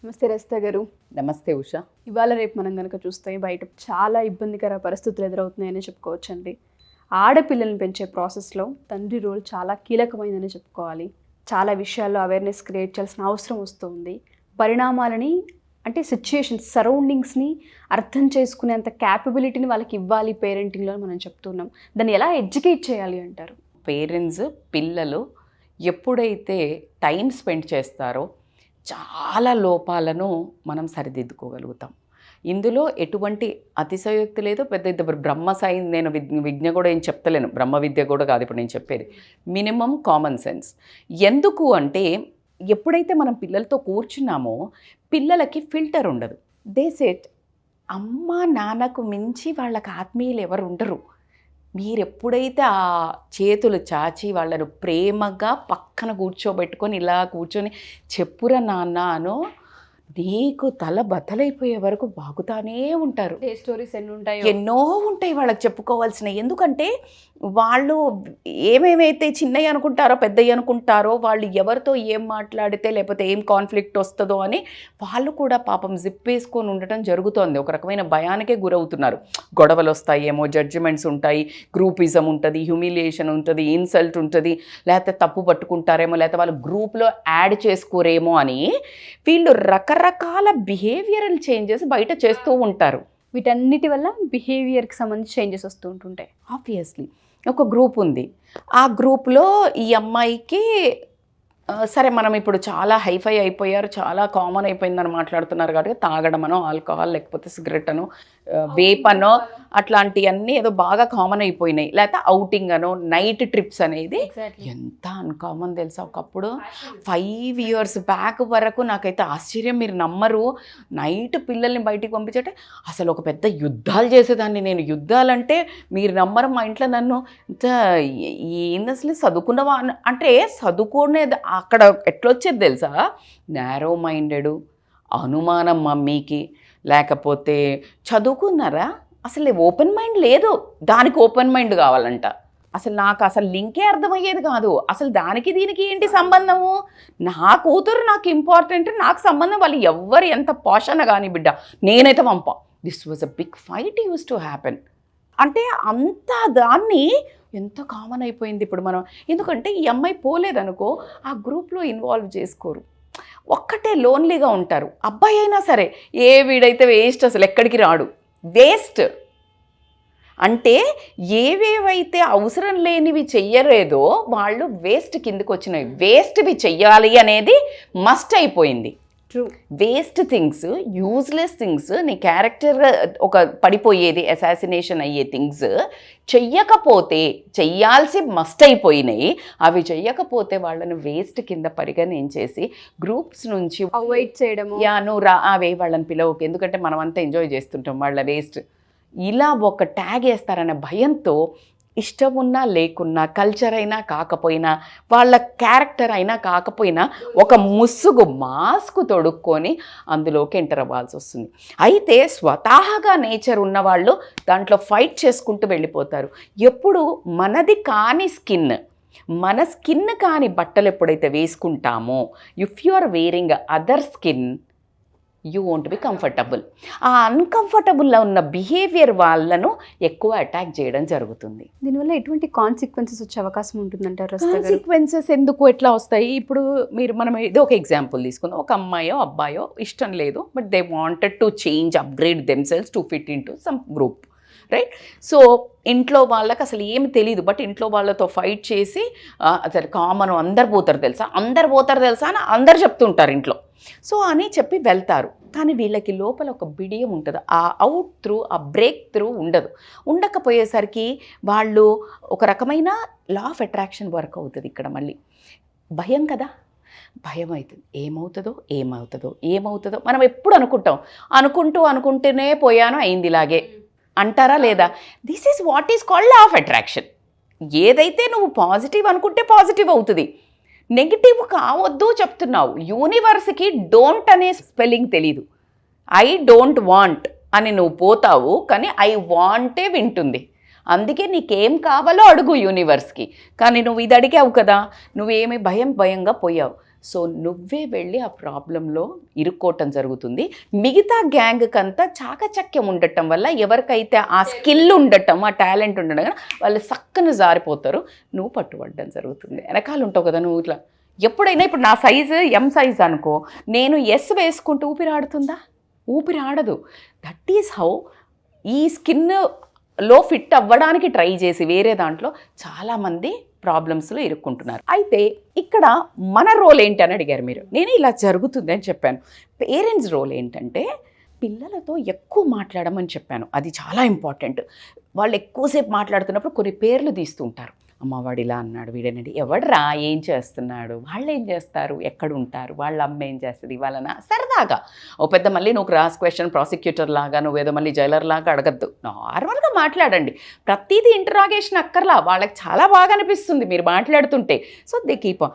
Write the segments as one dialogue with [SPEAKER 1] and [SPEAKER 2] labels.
[SPEAKER 1] నమస్తే రజిత గారు.
[SPEAKER 2] నమస్తే ఉషా.
[SPEAKER 1] ఇవాళ రేపు మనం కనుక చూస్తే బయట చాలా ఇబ్బందికర పరిస్థితులు ఎదురవుతున్నాయని చెప్పుకోవచ్చండి. ఆడపిల్లల్ని పెంచే ప్రాసెస్లో తండ్రి రోల్ చాలా కీలకమైందని చెప్పుకోవాలి. చాలా విషయాల్లో అవేర్నెస్ క్రియేట్ చేయాల్సిన అవసరం వస్తుంది. పరిణామాలని అంటే సిచ్యుయేషన్స్, సరౌండింగ్స్ని అర్థం చేసుకునేంత క్యాపబిలిటీని వాళ్ళకి ఇవ్వాలి పేరెంటింగ్లో మనం చెప్తున్నాం. దాన్ని ఎలా ఎడ్యుకేట్ చేయాలి అంటారు?
[SPEAKER 2] పేరెంట్స్ పిల్లలు ఎప్పుడైతే టైం స్పెండ్ చేస్తారో చాలా లోపాలను మనం సరిదిద్దుకోగలుగుతాం. ఇందులో ఎటువంటి అతిశయోక్తి లేదు. పెద్ద బ్రహ్మ సాయి నేను విద్య కూడా ఏం చెప్తలేను, బ్రహ్మ విద్య కూడా కాదు ఇప్పుడు నేను చెప్పేది. Minimum common sense. ఎందుకు అంటే ఎప్పుడైతే మనం పిల్లలతో కూర్చున్నామో పిల్లలకి ఫిల్టర్ ఉండదు. దే సెట్ అమ్మ నాన్నకు మించి వాళ్ళకి ఆత్మీయులు ఎవరు ఉండరు. మీరు ఎప్పుడైతే ఆ చేతులు చాచి వాళ్ళను ప్రేమగా పక్కన కూర్చోబెట్టుకొని ఇలా కూర్చొని చెప్పురా నాన్న అనో, నీకు తల బద్దలైపోయే వరకు బాగుతానే ఉంటారు.
[SPEAKER 1] స్టోరీస్
[SPEAKER 2] ఎన్నో ఉంటాయి వాళ్ళకి చెప్పుకోవాల్సిన. ఎందుకంటే వాళ్ళు ఏమేమైతే చిన్నవి అనుకుంటారో పెద్దవి అనుకుంటారో, వాళ్ళు ఎవరితో ఏం మాట్లాడితే లేకపోతే ఏం కాన్ఫ్లిక్ట్ వస్తుందో అని వాళ్ళు కూడా పాపం జిప్ వేసుకొని ఉండటం జరుగుతోంది. ఒక రకమైన భయానికే గురవుతున్నారు. గొడవలు వస్తాయేమో, జడ్జిమెంట్స్ ఉంటాయి, గ్రూపిజం ఉంటుంది, హ్యూమిలియేషన్ ఉంటుంది, ఇన్సల్ట్ ఉంటుంది, లేకపోతే తప్పు పట్టుకుంటారేమో, లేకపోతే వాళ్ళు గ్రూప్లో యాడ్ చేసుకోరేమో అని వీళ్ళు రకరకాల బిహేవియరల్ చేంజెస్ బయట చేస్తూ ఉంటారు.
[SPEAKER 1] వీటన్నిటి వల్ల బిహేవియర్కి సంబంధించి చేంజెస్ వస్తూ ఉంటుంటాయి.
[SPEAKER 2] ఆబ్వియస్లీ ఒక గ్రూప్ ఉంది. ఆ గ్రూప్లో ఈ అమ్మాయికి సరే మనం ఇప్పుడు చాలా హైఫై అయిపోయారు, చాలా కామన్ అయిపోయిందని మాట్లాడుతున్నారు కాబట్టి తాగడం అనో, ఆల్కహాల్ లేకపోతే సిగరెట్ అనో, వేప్ అనో అట్లాంటివన్నీ ఏదో బాగా కామన్ అయిపోయినాయి. లేకపోతే ఔటింగ్ అనో, నైట్ ట్రిప్స్ అనేది ఎంత అన్కామన్ తెలుసా. ఒకప్పుడు 5 years బ్యాక్ వరకు నాకైతే ఆశ్చర్యం, మీరు నమ్మరు, నైట్ పిల్లల్ని బయటికి పంపించటే అసలు ఒక పెద్ద యుద్ధాలు చేసేదాన్ని నేను. యుద్ధాలంటే మీరు నమ్మరు, మా ఇంట్లో నన్ను ఇంత ఏంది అసలు చదువుకున్నవా అంటే చదువుకునేది అక్కడ ఎట్లొచ్చేది తెలుసా, నారో మైండెడ్, అనుమానం మమ్మీకి, లేకపోతే చదువుకున్నారా అసలు ఓపెన్ మైండ్ లేదు, దానికి ఓపెన్ మైండ్ కావాలంట. అసలు నాకు అసలు లింకే అర్థమయ్యేది కాదు. అసలు దానికి దీనికి ఏంటి సంబంధము, నా కూతురు నాకు ఇంపార్టెంట్, నాకు సంబంధం వాళ్ళు ఎవ్వరు ఎంత పోషణ కానీ బిడ్డ నేనైతే పంప. This was a big fight used to happen. అంటే అంత దాన్ని ఎంత కామన్ అయిపోయింది ఇప్పుడు మనం. ఎందుకంటే ఈ అమ్మాయి పోలేదనుకో ఆ గ్రూప్లో ఇన్వాల్వ్ చేసుకోరు, ఒక్కటే లోన్లీగా ఉంటారు. అబ్బాయి అయినా సరే వీడైతే వేస్ట్, అసలు ఎక్కడికి రాడు, వేస్ట్. అంటే ఏవేవైతే అవసరం లేనివి చెయ్యలేదో వాళ్ళు వేస్ట్ కిందకు వచ్చినవి. వేస్ట్వి చెయ్యాలి అనేది మస్ట్ అయిపోయింది.
[SPEAKER 1] True.
[SPEAKER 2] Waste things, useless things, నీ క్యారెక్టర్ ఒక పడిపోయేది, అసాసినేషన్ అయ్యే థింగ్స్ చెయ్యకపోతే, చెయ్యాల్సి మస్ట్ అయిపోయినాయి, అవి చెయ్యకపోతే వాళ్ళని వేస్ట్ కింద పరిగణించేసి గ్రూప్స్ నుంచి
[SPEAKER 1] అవాయిడ్ చేయడము,
[SPEAKER 2] నువ్వు రా అవే వాళ్ళని పిలవకు, ఎందుకంటే మనం అంతా ఎంజాయ్ చేస్తుంటాం, వాళ్ళ వేస్ట్, ఇలా ఒక ట్యాగ్ వేస్తారనే భయంతో ఇష్టం ఉన్నా లేకున్నా, కల్చర్ అయినా కాకపోయినా, వాళ్ళ క్యారెక్టర్ అయినా కాకపోయినా ఒక ముసుగు మాస్క్ తొడుక్కొని అందులోకి ఎంటర్ అవ్వాల్సి వస్తుంది. అయితే స్వతహాగా నేచర్ ఉన్నవాళ్ళు దాంట్లో ఫైట్ చేసుకుంటూ వెళ్ళిపోతారు. ఎప్పుడు మనది కాని స్కిన్, మన స్కిన్ కాని బట్టలు ఎప్పుడైతే వేసుకుంటామో, if you are wearing other skin you won't be comfortable. ఆ అన్కంఫర్టబుల్లో ఉన్న బిహేవియర్ వాళ్ళను ఎక్కువ అటాక్ చేయడం జరుగుతుంది.
[SPEAKER 1] దీనివల్ల ఎటువంటి కాన్సిక్వెన్సెస్ వచ్చే అవకాశం ఉంటుందంటారు?
[SPEAKER 2] కాన్సిక్వెన్సెస్ ఎందుకు ఎట్లా వస్తాయి? ఇప్పుడు మనం ఇది ఒక ఎగ్జాంపుల్ తీసుకుందాం. ఒక అమ్మాయో అబ్బాయో ఇష్టం లేదు, but they wanted to change, upgrade themselves to fit in to some group, right? So ఇంట్లో వాళ్ళకి అసలు ఏమి తెలియదు, బట్ ఇంట్లో వాళ్ళతో ఫైట్ చేసి అసలు కామన్ అందరు పోతారు తెలుసా అని అందరు చెప్తుంటారు ఇంట్లో. సో అని చెప్పి వెళ్తారు. కానీ వీళ్ళకి లోపల ఒక బిడియం ఉంటుంది, ఆ అవుట్ త్రూ, ఆ బ్రేక్ త్రూ ఉండకపోయేసరికి వాళ్ళు ఒక రకమైన లా ఆఫ్ అట్రాక్షన్ వర్క్ అవుతుంది. ఇక్కడ మళ్ళీ భయం కదా, భయం అవుతుంది. ఏమవుతుందో మనం ఎప్పుడు అనుకుంటూనే పోయాను, అయింది ఇలాగే అంటారా లేదా? This is what is called law of attraction. ఏదైతే నువ్వు పాజిటివ్ అనుకుంటే పాజిటివ్ అవుతుంది, నెగిటివ్ కావద్దు చెప్తున్నావు. యూనివర్స్కి డోంట్ అనే స్పెల్లింగ్ తెలీదు. ఐ డోంట్ వాంట్ అని నువ్వు పోతావు, కానీ ఐ వాంటే వింటుంది. అందుకే నీకేం కావాలో అడుగు యూనివర్స్కి. కానీ నువ్వు ఇది అడిగావు కదా, నువ్వేమి భయంగా పోయావు. సో నువ్వే వెళ్ళి ఆ ప్రాబ్లంలో ఇరుక్కోవటం జరుగుతుంది. మిగతా గ్యాంగ్కి అంతా చాకచక్యం ఉండటం వల్ల, ఎవరికైతే ఆ స్కిల్ ఉండటం, ఆ టాలెంట్ ఉండడం వాళ్ళు సక్కన జారిపోతారు, నువ్వు పట్టుబడడం జరుగుతుంది. వెనకాల ఉంటావు కదా నువ్వు. ఇట్లా ఎప్పుడైనా ఇప్పుడు నా సైజు ఎం సైజ్ అనుకో, నేను ఎస్ వేసుకుంటూ ఊపిరి ఆడుతుందా? ఊపిరి ఆడదు. దట్ ఈస్ హౌ ఈ స్కిన్లో ఫిట్ అవ్వడానికి ట్రై చేసి వేరే దాంట్లో చాలామంది ప్రాబ్లమ్స్లో ఇరుక్కుంటున్నారు. అయితే ఇక్కడ మన రోల్ ఏంటి అని అడిగారు మీరు. నేను ఇలా జరుగుతుంది అని చెప్పాను. పేరెంట్స్ రోల్ ఏంటంటే పిల్లలతో ఎక్కువ మాట్లాడమని చెప్పాను. అది చాలా ఇంపార్టెంట్. వాళ్ళు ఎక్కువసేపు మాట్లాడుతున్నప్పుడు కొన్ని పేర్లు తీస్తుంటారు. అమ్మ వాడు ఇలా అన్నాడు, వీడనండి, ఎవడరా, ఏం చేస్తున్నాడు, వాళ్ళు ఏం చేస్తారు, ఎక్కడ ఉంటారు, వాళ్ళ అమ్మ ఏం చేస్తుంది, వాళ్ళన సరదాగా ఓ పెద్ద మళ్ళీ నువ్వు క్రాస్ క్వశ్చన్ ప్రాసిక్యూటర్ లాగా, నువ్వేదో మళ్ళీ జైలర్ లాగా అడగద్దు. నార్మల్గా మాట్లాడండి. ప్రతిదీ ఇంటరాగేషన్ అక్కర్లా. వాళ్ళకి చాలా బాగా అనిపిస్తుంది మీరు మాట్లాడుతుంటే. So they keep.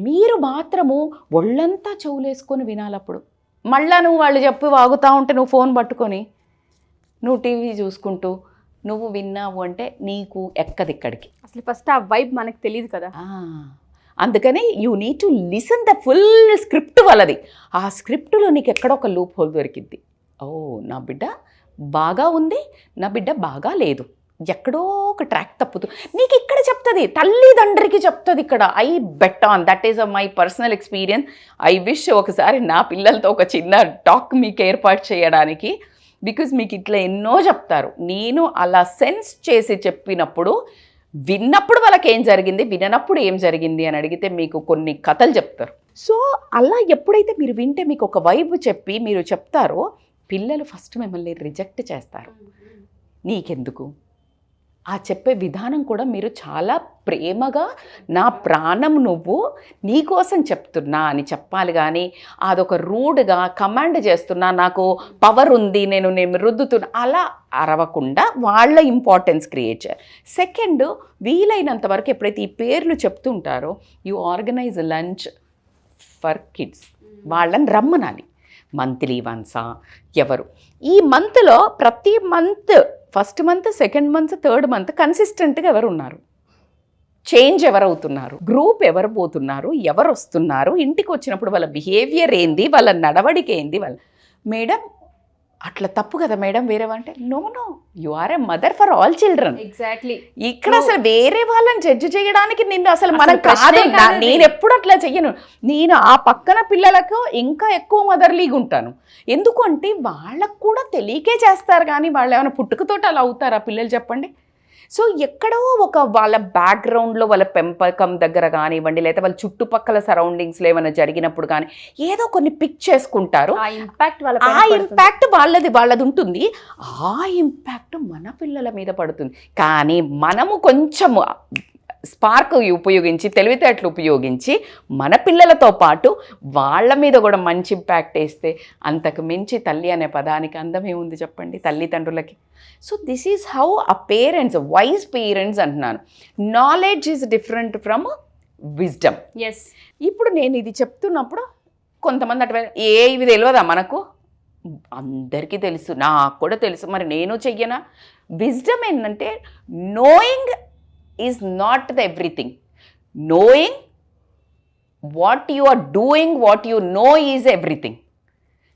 [SPEAKER 2] మీరు మాత్రము ఒళ్ళంతా చెవులేసుకొని వినాలప్పుడు. మళ్ళా నువ్వు వాళ్ళు చెప్పి వాగుతూ ఉంటే నువ్వు ఫోన్ పట్టుకొని నువ్వు టీవీ చూసుకుంటూ నువ్వు విన్నావు అంటే నీకు ఎక్కదిక్కడికి.
[SPEAKER 1] అసలు ఫస్ట్ ఆ వైబ్ మనకు తెలియదు కదా.
[SPEAKER 2] అందుకని you need to listen the full script వాళ్ళది. ఆ స్క్రిప్ట్లో నీకు ఎక్కడో ఒక లూప్ హోల్ దొరికిద్ది. ఓ నా బిడ్డ బాగా ఉంది, నా బిడ్డ బాగా లేదు, ఎక్కడో ఒక ట్రాక్ తప్పుతూ నీకు ఇక్కడ చెప్తుంది, తల్లిదండ్రికి చెప్తుంది. ఇక్కడ I bet on that is my personal experience. I wish ఒకసారి నా పిల్లలతో ఒక చిన్న టాక్ మీకు ఏర్పాటు చేయడానికి. బికాజ్ మీకు ఇట్లా ఎన్నో చెప్తారు. నేను అలా సెన్స్ చేసి చెప్పినప్పుడు, విన్నప్పుడు వాళ్ళకి ఏం జరిగింది, విననప్పుడు ఏం జరిగింది అని అడిగితే మీకు కొన్ని కథలు చెప్తారు. సో అలా ఎప్పుడైతే మీరు వింటే మీకు ఒక వైబ్ చెప్పి మీరు చెప్తారో, పిల్లలు ఫస్ట్ మిమ్మల్ని రిజెక్ట్ చేస్తారు. నీకెందుకు ఆ చెప్పే విధానం కూడా మీరు చాలా ప్రేమగా, నా ప్రాణం నువ్వు నీకోసం చెప్తున్నా అని చెప్పాలి. కానీ అదొక రూడ్గా కమాండ్ చేస్తున్నా, నాకు పవర్ ఉంది, నేను రుద్దుతున్నా, అలా అరవకుండా వాళ్ళ ఇంపార్టెన్స్ క్రియేట్ చేయాలి. సెకండ్, వీలైనంత వరకు ఎప్పుడైతే ఈ పేర్లు చెప్తుంటారో, you organise lunch for kids. వాళ్ళని రమ్మనాలి. మంత్లీ వన్సా ఎవరు ఈ మంత్లో ప్రతి month, first month, second month, third month కన్సిస్టెంట్గా ఎవరు ఉన్నారు, చేంజ్ ఎవరు అవుతున్నారు, గ్రూప్ ఎవరు పోతున్నారు, ఎవరు వస్తున్నారు, ఇంటికి వచ్చినప్పుడు వాళ్ళ బిహేవియర్ ఏంది, వాళ్ళ నడవడిక ఏంది, వాళ్ళ మేడం అట్లా తప్పు కదా మేడం వేరే అంటే, no you are a mother for all children.
[SPEAKER 1] Exactly.
[SPEAKER 2] ఇక్కడ అసలు వేరే వాళ్ళని జడ్జ్ చేయడానికి నిన్ను అసలు మనం కాదు. నేను ఎప్పుడు అట్లా చెయ్యను. నేను ఆ పక్కన పిల్లలకు ఇంకా ఎక్కువ మదర్లీగా ఉంటాను. ఎందుకు అంటే వాళ్ళకు కూడా తెలియకే చేస్తారు. కానీ వాళ్ళు ఏమైనా పుట్టుకతోటి అలా అవుతారా పిల్లలు చెప్పండి? సో ఎక్కడో ఒక వాళ్ళ బ్యాక్గ్రౌండ్లో వాళ్ళ పెంపకం దగ్గర కానివ్వండి, లేదా వాళ్ళ చుట్టుపక్కల సరౌండింగ్స్లో ఏమైనా జరిగినప్పుడు కానీ ఏదో కొన్ని పిక్ చేసుకుంటారు.
[SPEAKER 1] ఆ ఇంపాక్ట్
[SPEAKER 2] వాళ్ళది ఉంటుంది. ఆ ఇంపాక్ట్ మన పిల్లల మీద పడుతుంది. కానీ మనము కొంచెం స్పార్క్ ఉపయోగించి, తెలివితేటలు ఉపయోగించి మన పిల్లలతో పాటు వాళ్ళ మీద కూడా మంచి ఇంపాక్ట్ వేస్తే అంతకు మించి తల్లి అనే పదానికి అందమే ఉంది చెప్పండి తల్లిదండ్రులకి. So this is how a parents, wise parents అంటున్నాను. Knowledge is different from wisdom.
[SPEAKER 1] Yes.
[SPEAKER 2] ఇప్పుడు నేను ఇది చెప్తున్నప్పుడు కొంతమంది అటు ఇవి తెలియదా మనకు? అందరికీ తెలుసు, నాకు కూడా తెలుసు, మరి నేను చెయ్యనా? విజ్డమ్ ఏంటంటే knowing is not the everything. Knowing what you are doing, what you know is everything.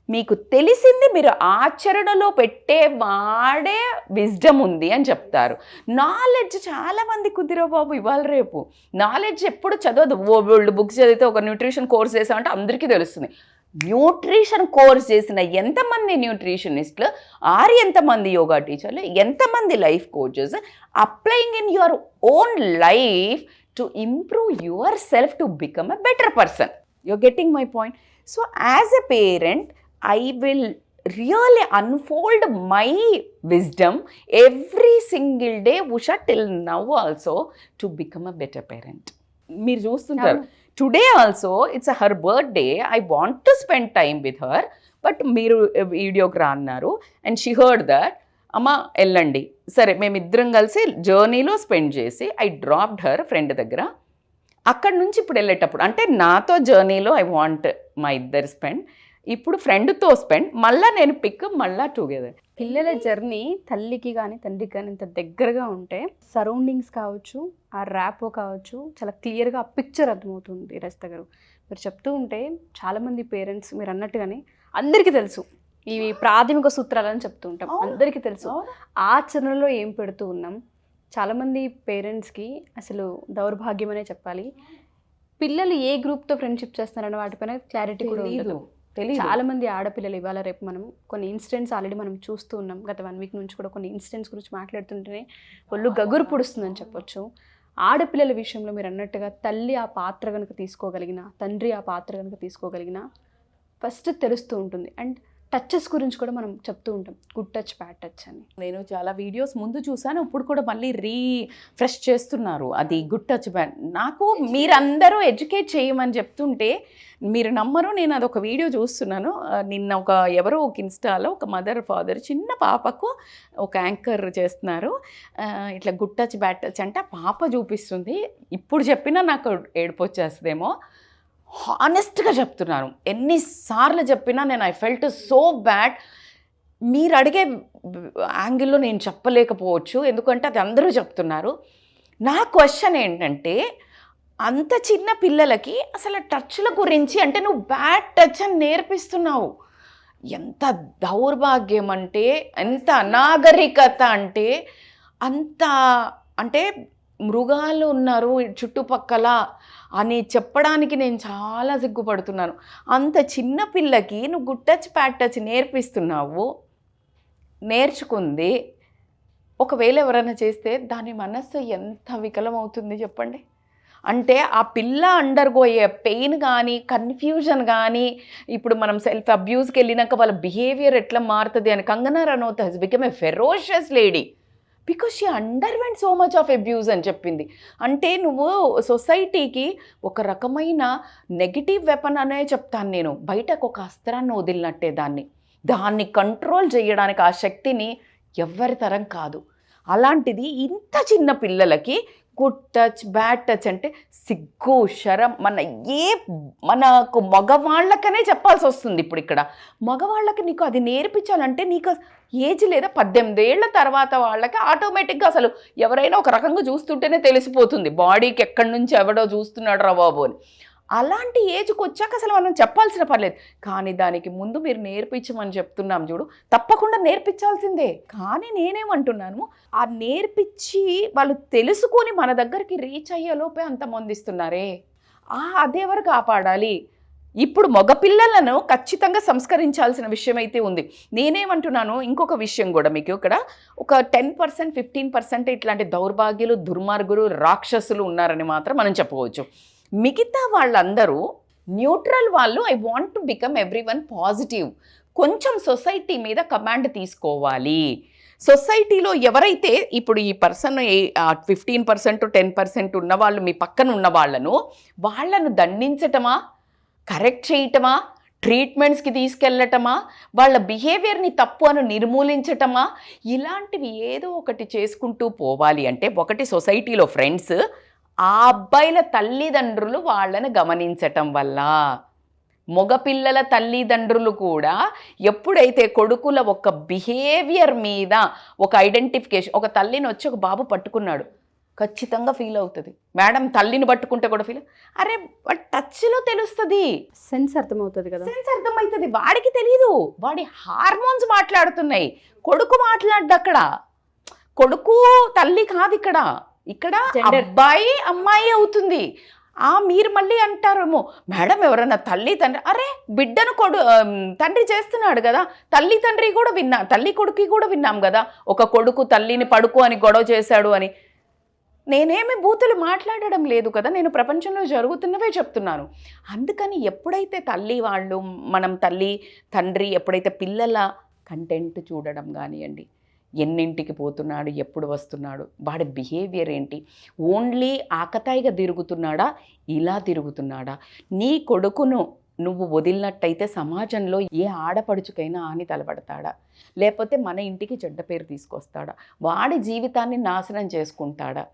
[SPEAKER 2] మీకు తెలిసింది మీరు ఆచరణలో పెట్టే వాడే విజ్డమ్ ఉంది అని చెప్తారు. నాలెడ్జ్ చాలామంది కుదిరో బాబు ఇవాళ రేపు. నాలెడ్జ్ ఎప్పుడు చదవదు. వరల్డ్ బుక్స్ చదివితే ఒక న్యూట్రిషన్ కోర్స్ చేసామంటే అందరికీ తెలుస్తుంది. న్యూట్రిషన్ కోర్స్ చేసిన ఎంతమంది న్యూట్రిషనిస్టులు, ఎంతమంది యోగా టీచర్లు, ఎంతమంది life coaches applying in your own life to improve yourself to become a better person. You're getting my point? So as a parent I will really unfold my wisdom every single day, Usha, till now also, to become a better parent. మీరు చూస్తుంటారు, today also it's her birthday, I want to spend time with her, but మీరు వీడియోకి రా అన్నారు and she heard that. అమ్మ వెళ్ళండి, సరే మేమిద్దరం కలిసి జర్నీలో స్పెండ్ చేసి ఐ డ్రాప్డ్ హర్ ఫ్రెండ్ దగ్గర. అక్కడి నుంచి ఇప్పుడు వెళ్ళేటప్పుడు అంటే నాతో జర్నీలో ఐ వాంట్ మా ఇద్దరు స్పెండ్. ఇప్పుడు ఫ్రెండ్తో స్పెండ్, మళ్ళీ నేను పిక్, మళ్ళీ టుగెదర్.
[SPEAKER 1] పిల్లల జర్నీ తల్లికి కానీ తండ్రికి కానీ ఇంత దగ్గరగా ఉంటే సరౌండింగ్స్ కావచ్చు, ఆ ర్యాపో కావచ్చు, చాలా క్లియర్గా ఆ పిక్చర్ అర్థమవుతుంది. రజిత గారు మీరు చెప్తూ ఉంటే చాలామంది పేరెంట్స్ మీరు అన్నట్టుగానే అందరికీ తెలుసు, ఇవి ప్రాథమిక సూత్రాలని చెప్తూ ఉంటాం, అందరికీ తెలుసు. ఆచరణలో ఏం పెడుతూ ఉన్నాం? చాలామంది పేరెంట్స్కి అసలు దౌర్భాగ్యం అనే చెప్పాలి, పిల్లలు ఏ గ్రూప్తో ఫ్రెండ్షిప్ చేస్తున్నారన్న వాటిపైన క్లారిటీ కూడా ఉండదు. చాలా మంది ఆడపిల్లలు ఇవాళ రేపు మనం కొన్ని ఇన్సిడెంట్స్ ఆల్రెడీ మనం చూస్తూ ఉన్నాం. గత 1 వీక్ నుంచి కూడా కొన్ని ఇన్సిడెంట్స్ గురించి మాట్లాడుతుంటేనే ఒళ్ళు గగురు పుడుస్తుందని చెప్పొచ్చు. ఆడపిల్లల విషయంలో మీరు అన్నట్టుగా తల్లి ఆ పాత్ర కనుక తీసుకోగలిగిన, తండ్రి ఆ పాత్ర కనుక తీసుకోగలిగిన ఫస్ట్ తెలుస్తూ ఉంటుంది. అండ్ టచెస్ గురించి కూడా మనం చెప్తూ ఉంటాం, గుడ్ టచ్, బ్యాడ్ టచ్ అని.
[SPEAKER 2] నేను చాలా వీడియోస్ ముందు చూసాను, ఇప్పుడు కూడా మళ్ళీ రీఫ్రెష్ చేస్తున్నారు అది గుడ్ టచ్ బ్యాడ్. నాకు మీరందరూ ఎడ్యుకేట్ చేయమని చెప్తుంటే మీరు నమ్మరు, నేను అదొక వీడియో చూస్తున్నాను నిన్న. ఎవరో ఒక ఇన్స్టాలో ఒక మదర్ ఫాదర్ చిన్న పాపకు ఒక యాంకర్ చేస్తున్నారు, ఇట్లా గుడ్ టచ్ బ్యాడ్ టచ్ అంటే పాప చూపిస్తుంది. ఇప్పుడు చెప్పినా నాకు ఏడుపు వచ్చేస్తుందేమో, హానెస్ట్గా చెప్తున్నాను. ఎన్నిసార్లు చెప్పినా నేను ఐ ఫెల్ట్ సో బ్యాడ్. మీరు అడిగే యాంగిల్లో నేను చెప్పలేకపోవచ్చు, ఎందుకంటే అది అందరూ చెప్తున్నారు. నా క్వశ్చన్ ఏంటంటే, అంత చిన్న పిల్లలకి అసలు టచ్ల గురించి అంటే నువ్వు బ్యాడ్ టచ్ అని నేర్పిస్తున్నావు. ఎంత దౌర్భాగ్యం అంటే, ఎంత అనాగరికత అంటే, అంత అంటే మృగాలు ఉన్నారు చుట్టుపక్కల అని చెప్పడానికి నేను చాలా సిగ్గుపడుతున్నాను. అంత చిన్న పిల్లకి నువ్వు గుడ్ టచ్ బ్యాడ్ టచ్ నేర్పిస్తున్నావు. నేర్చుకుంది ఒకవేళ ఎవరైనా చేస్తే దాని మనస్సు ఎంత వికలమవుతుంది చెప్పండి. అంటే ఆ పిల్ల అండర్గోయే పెయిన్ కానీ, కన్ఫ్యూజన్ కానీ, ఇప్పుడు మనం సెల్ఫ్ అబ్యూస్కి వెళ్ళినాక వాళ్ళ బిహేవియర్ ఎట్లా మారుతుంది అని. Kangana Ranaut has become a ferocious lady because she underwent so much of abuse అని చెప్పింది. అంటే నువ్వు సొసైటీకి ఒక రకమైన నెగిటివ్ వెపన్ అనే చెప్తాను నేను, బయటకు ఒక అస్త్రాన్ని వదిలినట్టే దాన్ని కంట్రోల్ చేయడానికి ఆ శక్తిని ఎవ్వరి తరం కాదు. అలాంటిది ఇంత చిన్న పిల్లలకి గుడ్ టచ్ బ్యాడ్ టచ్ అంటే సిగ్గు శరం. మనకు మగవాళ్ళకనే చెప్పాల్సి వస్తుంది. ఇప్పుడు ఇక్కడ మగవాళ్ళకి నీకు అది నేర్పించాలంటే నీకు ఏజ్ లేదా 18 ఏళ్ల తర్వాత వాళ్ళకి ఆటోమేటిక్గా అసలు ఎవరైనా ఒక రకంగా చూస్తుంటేనే తెలిసిపోతుంది బాడీకి ఎక్కడి నుంచి ఎవడో చూస్తున్నాడు రా బాబు అని. అలాంటి ఏజ్కి వచ్చాక అసలు మనం చెప్పాల్సిన పర్లేదు. కానీ దానికి ముందు మీరు నేర్పించమని చెప్తున్నాం చూడు, తప్పకుండా నేర్పించాల్సిందే. కానీ నేనేమంటున్నాను, ఆ నేర్పించి వాళ్ళు తెలుసుకొని మన దగ్గరికి రీచ్ అయ్యేలోపే అంతమంది ఇస్తున్నారే, అదెవరు కాపాడాలి? ఇప్పుడు మగపిల్లలను ఖచ్చితంగా సంస్కరించాల్సిన విషయం అయితే ఉంది. నేనేమంటున్నాను, ఇంకొక విషయం కూడా మీకు ఇక్కడ ఒక 10% 15% ఇట్లాంటి దౌర్భాగ్యులు, దుర్మార్గులు, రాక్షసులు ఉన్నారని మాత్రం మనం చెప్పవచ్చు. మిగతా వాళ్ళందరూ న్యూట్రల్ వాళ్ళు. I want to become everyone positive. కొంచెం సొసైటీ మీద కమాండ్ తీసుకోవాలి. సొసైటీలో ఎవరైతే ఇప్పుడు ఈ పర్సన్ 15% 10% ఉన్నవాళ్ళు మీ పక్కన ఉన్న వాళ్ళను దండించటమా, కరెక్ట్ చేయటమా, ట్రీట్మెంట్స్కి తీసుకెళ్ళటమా, వాళ్ళ బిహేవియర్ని తప్పు అని నిర్మూలించటమా, ఇలాంటివి ఏదో ఒకటి చేసుకుంటూ పోవాలి. అంటే ఒకటి సొసైటీలో ఫ్రెండ్స్, ఆ అబ్బాయిల తల్లిదండ్రులు వాళ్ళని గమనించటం వల్ల, మగపిల్లల తల్లిదండ్రులు కూడా ఎప్పుడైతే కొడుకుల ఒక బిహేవియర్ మీద ఒక ఐడెంటిఫికేషన్, ఒక తల్లిని వచ్చి ఒక బాబు పట్టుకున్నాడు ఖచ్చితంగా ఫీల్ అవుతుంది. మేడం తల్లిని పట్టుకుంటే కూడా ఫీల్, అరే టచ్లో తెలుస్తుంది,
[SPEAKER 1] సెన్స్ అర్థమవుతుంది కదా,
[SPEAKER 2] సెన్స్ అర్థమవుతుంది. వాడికి తెలీదు, వాడి హార్మోన్స్ మాట్లాడుతున్నాయి. కొడుకు మాట్లాడ్డు అక్కడ, కొడుకు తల్లి కాదు ఇక్కడ అబ్బాయి అమ్మాయి అవుతుంది. మీరు మళ్ళీ అంటారేమో, మేడం ఎవరన్నా తల్లి తండ్రి, అరే బిడ్డను తండ్రి చేస్తున్నాడు కదా, తల్లి తండ్రి కూడా విన్నాం, తల్లి కొడుకు కూడా విన్నాం కదా, ఒక కొడుకు తల్లిని పడుకు అని గొడవ చేశాడు అని. నేనేమి బూతులు మాట్లాడడం లేదు కదా, నేను ప్రపంచంలో జరుగుతున్నవే చెప్తున్నాను. అందుకని ఎప్పుడైతే తల్లి వాళ్ళు, మనం తల్లి తండ్రి ఎప్పుడైతే పిల్లల కంటెంట్ చూడడం కానివ్వండి, ఎన్నింటికి పోతున్నాడు, ఎప్పుడు వస్తున్నాడు, వాడి బిహేవియర్ ఏంటి, ఓన్లీ ఆకతాయిగా తిరుగుతున్నాడా, ఇలా తిరుగుతున్నాడా, నీ కొడుకును నువ్వు వదిలినట్టయితే సమాజంలో ఏ ఆడపడుచుకైనా ఆని తలపడతాడా, లేకపోతే మన ఇంటికి చెడ్డ పేరు తీసుకొస్తాడా, వాడి జీవితాన్ని నాశనం చేసుకుంటాడా,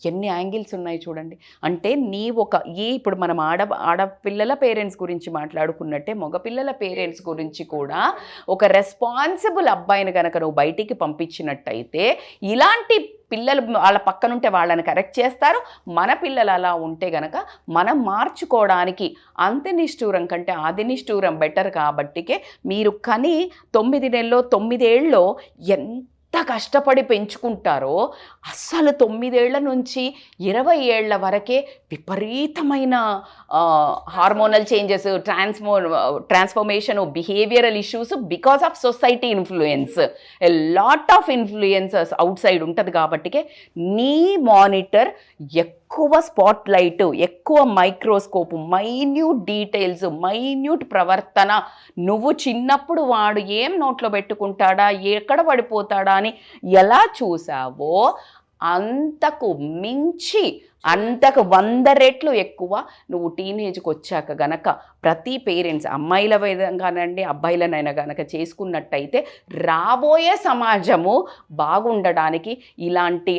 [SPEAKER 2] ఎన్ని యాంగిల్స్ ఉన్నాయి చూడండి. అంటే ఇప్పుడు మనం ఆడపిల్లల పేరెంట్స్ గురించి మాట్లాడుకున్నట్టే మగపిల్లల పేరెంట్స్ గురించి కూడా ఒక రెస్పాన్సిబుల్ అబ్బాయిని కనుక నువ్వు బయటికి పంపించినట్టయితే ఇలాంటి పిల్లలు వాళ్ళ పక్కనుంటే వాళ్ళని కరెక్ట్ చేస్తారు. మన పిల్లలు అలా ఉంటే గనక మనం మార్చుకోవడానికి అంత్య నిష్ఠూరం కంటే ఆది నిష్ఠూరం బెటర్. కాబట్టికే మీరు కని 9 నెలలో 9 ఏళ్ళలో ఎంత కష్టపడి పెంచుకుంటారో అస్సలు 9 ఏళ్ల నుంచి 20 ఏళ్ల వరకే విపరీతమైన hormonal changes, transformation, behavioural issues because of society influence, a lot of influences out side ఉంటుంది. కాబట్టికే నీ మానిటర్ ఎక్కువ స్పాట్లైట్, ఎక్కువ మైక్రోస్కోప్, మైన్యూట్ డీటెయిల్స్, మైన్యూట్ ప్రవర్తన, నువ్వు చిన్నప్పుడు వాడు ఏం నోట్లో పెట్టుకుంటాడా, ఎక్కడ పడిపోతాడా అని ఎలా చూసావో అంతకు మించి, అంతకు 100 రెట్లు ఎక్కువ నువ్వు టీనేజ్కి వచ్చాక గనక ప్రతి పేరెంట్స్ అమ్మాయిల విధంగానండి అబ్బాయిలనైనా గనక చేసుకున్నట్టయితే రాబోయే సమాజము బాగుండడానికి, ఇలాంటి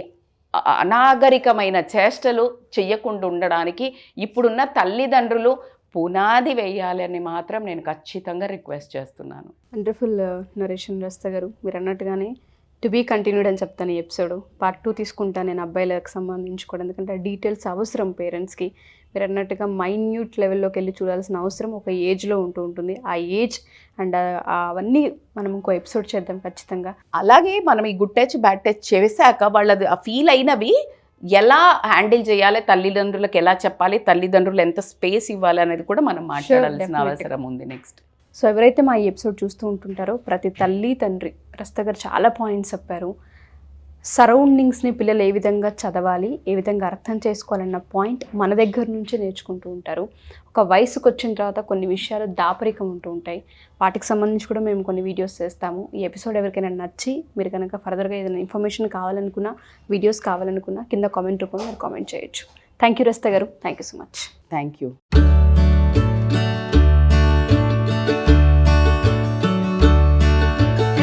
[SPEAKER 2] అనాగరికమైన చేష్టలు చెయ్యకుండా ఉండడానికి ఇప్పుడున్న తల్లిదండ్రులు పునాది వేయాలని మాత్రం నేను ఖచ్చితంగా రిక్వెస్ట్ చేస్తున్నాను.
[SPEAKER 1] వండర్ఫుల్ నరేషన్ రస్తా గారు. మీరు అన్నట్టుగానే టు బీ కంటిన్యూడ్ అని చెప్తాను. ఈ ఎపిసోడ్ పార్ట్ 2 తీసుకుంటాను నేను అబ్బాయిలకు సంబంధించి కూడా, ఎందుకంటే డీటెయిల్స్ అవసరం పేరెంట్స్కి. మీరు అన్నట్టుగా మైన్యూట్ లెవెల్లోకి వెళ్ళి చూడాల్సిన అవసరం ఒక ఏజ్లో ఉంటుంది. ఆ ఏజ్ అండ్ అవన్నీ మనం ఇంకో ఎపిసోడ్ చేద్దాం ఖచ్చితంగా.
[SPEAKER 2] అలాగే మనం ఈ గుడ్ టచ్ బ్యాడ్ టచ్ చేశాక వాళ్ళది ఆ ఫీల్ అయినవి ఎలా హ్యాండిల్ చేయాలి, తల్లిదండ్రులకు ఎలా చెప్పాలి, తల్లిదండ్రులు ఎంత స్పేస్ ఇవ్వాలి అనేది కూడా మనం మాట్లాడాల్సిన అవసరం ఉంది నెక్స్ట్.
[SPEAKER 1] సో ఎవరైతే మా ఈ ఎపిసోడ్ చూస్తూ ఉంటుంటారో ప్రతి తల్లి తండ్రి, రస్తా గారు చాలా పాయింట్స్ చెప్పారు. సరౌండింగ్స్ని పిల్లలు ఏ విధంగా చదవాలి, ఏ విధంగా అర్థం చేసుకోవాలన్న పాయింట్ మన దగ్గర నుంచే నేర్చుకుంటూ ఉంటారు. ఒక వయసుకు వచ్చిన తర్వాత కొన్ని విషయాలు దాపరికం ఉంటూ ఉంటాయి. వాటికి సంబంధించి కూడా మేము కొన్ని వీడియోస్ చేస్తాము. ఈ ఎపిసోడ్ ఎవరికైనా నచ్చి మీరు కనుక ఫర్దర్గా ఏదైనా ఇన్ఫర్మేషన్ కావాలనుకున్నా, వీడియోస్ కావాలనుకున్నా కింద కామెంట్ రూపంలో మీరు కామెంట్ చేయొచ్చు. థ్యాంక్ యూ రస్తా గారు. Thank you so much.
[SPEAKER 2] Thank you.